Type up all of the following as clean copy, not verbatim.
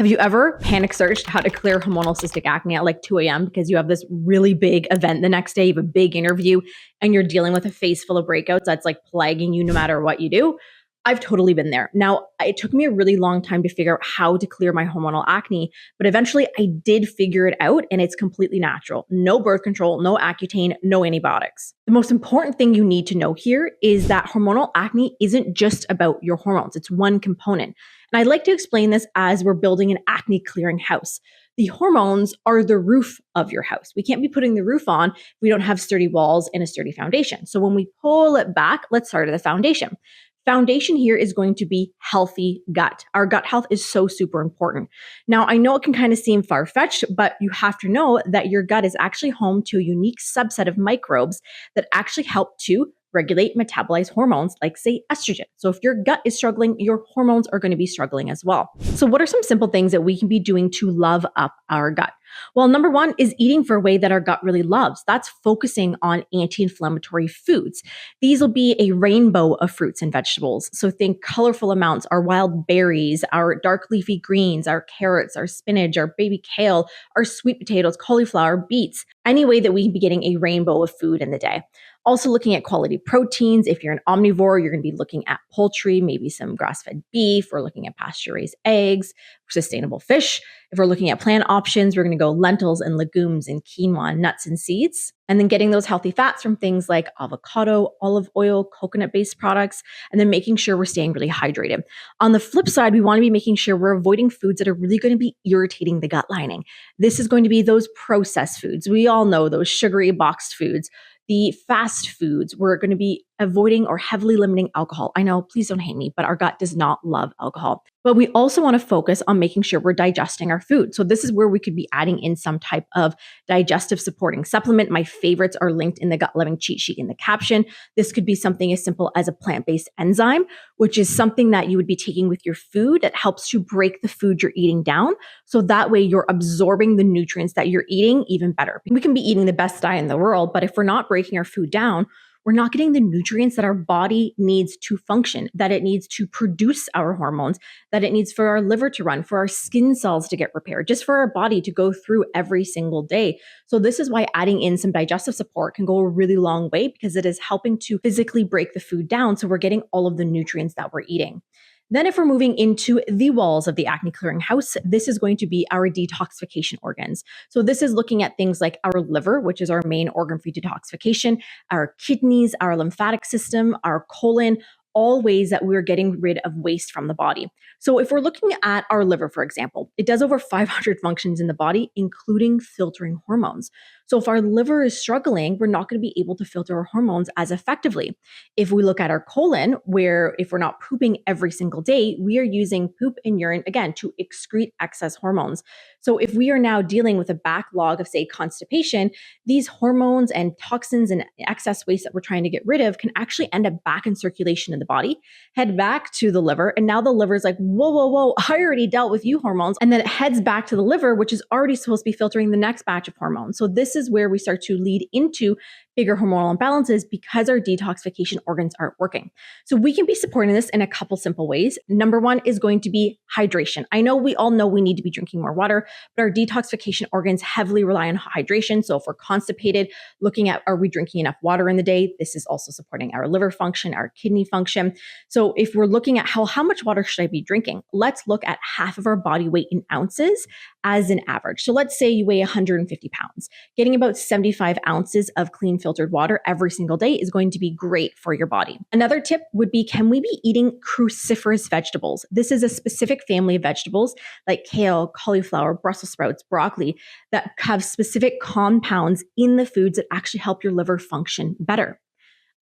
Have you ever panic searched how to clear hormonal cystic acne at like 2 a.m. because you have this really big event the next day, you have a big interview, and you're dealing with a face full of breakouts that's like plaguing you no matter what you do? I've totally been there. Now, it took me a really long time to figure out how to clear my hormonal acne, but eventually I did figure it out and it's completely natural. No birth control, no Accutane, no antibiotics. The most important thing you need to know here is that hormonal acne isn't just about your hormones, it's one component. And I'd like to explain this as we're building an acne clearing house. The hormones are the roof of your house. We can't be putting the roof on if we don't have sturdy walls and a sturdy foundation. So when we pull it back, let's start at the foundation. Foundation here is going to be healthy gut. Our gut health is so super important. Now, I know it can kind of seem far-fetched, but you have to know that your gut is actually home to a unique subset of microbes that actually help to regulate, metabolize hormones like, say, estrogen. So if your gut is struggling, your hormones are going to be struggling as well. So what are some simple things that we can be doing to love up our gut? Well, number one is eating for a way that our gut really loves. That's focusing on anti-inflammatory foods. These will be a rainbow of fruits and vegetables. So think colorful amounts, our wild berries, our dark leafy greens, our carrots, our spinach, our baby kale, our sweet potatoes, cauliflower, beets, any way that we can be getting a rainbow of food in the day. Also looking at quality proteins. If you're an omnivore, you're going to be looking at poultry, maybe some grass-fed beef. We're looking at pasture-raised eggs, sustainable fish. If we're looking at plant options, we're going to go lentils and legumes and quinoa, nuts and seeds. And then getting those healthy fats from things like avocado, olive oil, coconut-based products, and then making sure we're staying really hydrated. On the flip side, we want to be making sure we're avoiding foods that are really going to be irritating the gut lining. This is going to be those processed foods. We all know those sugary boxed foods. The fast foods, we're going to be avoiding or heavily limiting alcohol. I know, please don't hate me, but our gut does not love alcohol. But we also want to focus on making sure we're digesting our food. So this is where we could be adding in some type of digestive supporting supplement. My favorites are linked in the Gut Loving cheat sheet in the caption. This could be something as simple as a plant-based enzyme, which is something that you would be taking with your food that helps to break the food you're eating down. So that way you're absorbing the nutrients that you're eating even better. We can be eating the best diet in the world, but if we're not breaking our food down, we're not getting the nutrients that our body needs to function, that it needs to produce our hormones, that it needs for our liver to run, for our skin cells to get repaired, just for our body to go through every single day. So this is why adding in some digestive support can go a really long way, because it is helping to physically break the food down so we're getting all of the nutrients that we're eating. Then if we're moving into the walls of the acne clearing house, this is going to be our detoxification organs. So this is looking at things like our liver, which is our main organ for detoxification, our kidneys, our lymphatic system, our colon, all ways that we're getting rid of waste from the body. So if we're looking at our liver, for example, it does over 500 functions in the body, including filtering hormones. So if our liver is struggling, we're not going to be able to filter our hormones as effectively. If we look at our colon, where if we're not pooping every single day, we are using poop and urine, again, to excrete excess hormones. So if we are now dealing with a backlog of, say, constipation, these hormones and toxins and excess waste that we're trying to get rid of can actually end up back in circulation in the body, head back to the liver, and now the liver is like, whoa, whoa, whoa, I already dealt with you hormones. And then it heads back to the liver, which is already supposed to be filtering the next batch of hormones. So this is where we start to lead into bigger hormonal imbalances because our detoxification organs aren't working. So we can be supporting this in a couple simple ways. Number one is going to be hydration. I know we all know we need to be drinking more water, but our detoxification organs heavily rely on hydration. So if we're constipated, looking at, are we drinking enough water in the day? This is also supporting our liver function, our kidney function. So if we're looking at how much water should I be drinking? Let's look at half of our body weight in ounces as an average. So let's say you weigh 150 pounds. Getting about 75 ounces of clean filtered water every single day is going to be great for your body. Another tip would be, can we be eating cruciferous vegetables? This is a specific family of vegetables like kale, cauliflower, Brussels sprouts, broccoli that have specific compounds in the foods that actually help your liver function better.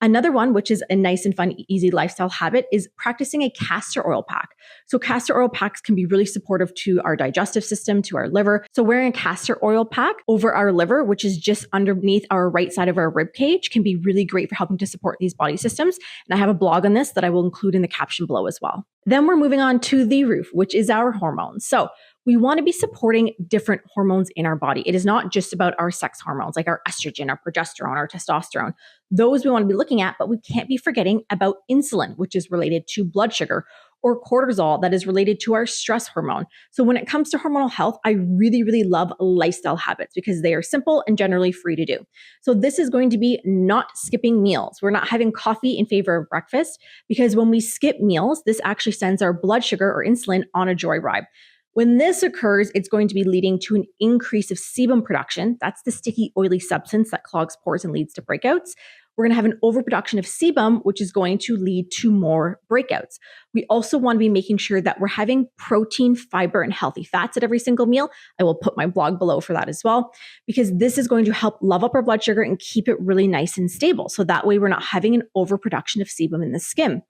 Another one, which is a nice and fun, easy lifestyle habit, is practicing a castor oil pack. So castor oil packs can be really supportive to our digestive system, to our liver. So wearing a castor oil pack over our liver, which is just underneath our right side of our rib cage, can be really great for helping to support these body systems. And I have a blog on this that I will include in the caption below as well. Then we're moving on to the roof, which is our hormones. So we want to be supporting different hormones in our body. It is not just about our sex hormones like our estrogen, our progesterone, our testosterone. Those we want to be looking at, but we can't be forgetting about insulin, which is related to blood sugar, or cortisol that is related to our stress hormone. So when it comes to hormonal health, I really, really love lifestyle habits because they are simple and generally free to do. So this is going to be not skipping meals. We're not having coffee in favor of breakfast because when we skip meals, this actually sends our blood sugar or insulin on a joyride. When this occurs, it's going to be leading to an increase of sebum production. That's the sticky, oily substance that clogs pores and leads to breakouts. We're going to have an overproduction of sebum, which is going to lead to more breakouts. We also want to be making sure that we're having protein, fiber, and healthy fats at every single meal. I will put my blog below for that as well, because this is going to help level up our blood sugar and keep it really nice and stable. So that way we're not having an overproduction of sebum in the skin.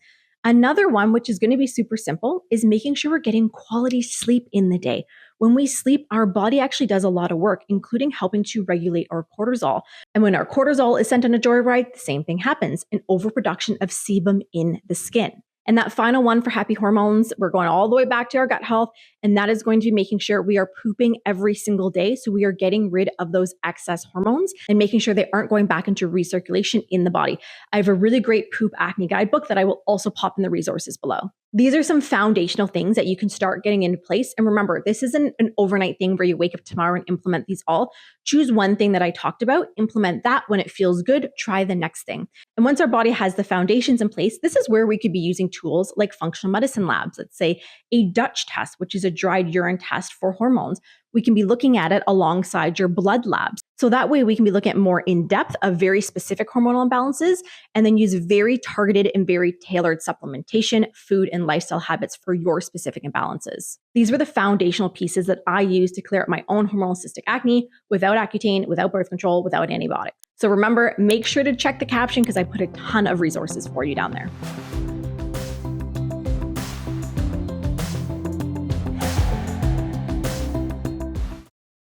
Another one, which is going to be super simple, is making sure we're getting quality sleep in the day. When we sleep, our body actually does a lot of work, including helping to regulate our cortisol. And when our cortisol is sent on a joyride, the same thing happens, an overproduction of sebum in the skin. And that final one for happy hormones, we're going all the way back to our gut health, and that is going to be making sure we are pooping every single day. So we are getting rid of those excess hormones and making sure they aren't going back into recirculation in the body. I have a really great poop acne guidebook that I will also pop in the resources below. These are some foundational things that you can start getting into place. And remember, this isn't an overnight thing where you wake up tomorrow and implement these all. Choose one thing that I talked about, implement that. When it feels good, try the next thing. And once our body has the foundations in place, this is where we could be using tools like functional medicine labs. Let's say a Dutch test, which is a dried urine test for hormones. We can be looking at it alongside your blood labs. So that way we can be looking at more in depth of very specific hormonal imbalances and then use very targeted and very tailored supplementation, food, and lifestyle habits for your specific imbalances. These were the foundational pieces that I use to clear up my own hormonal cystic acne without accutane, without birth control, without antibiotics. So remember, make sure to check the caption because I put a ton of resources for you down there.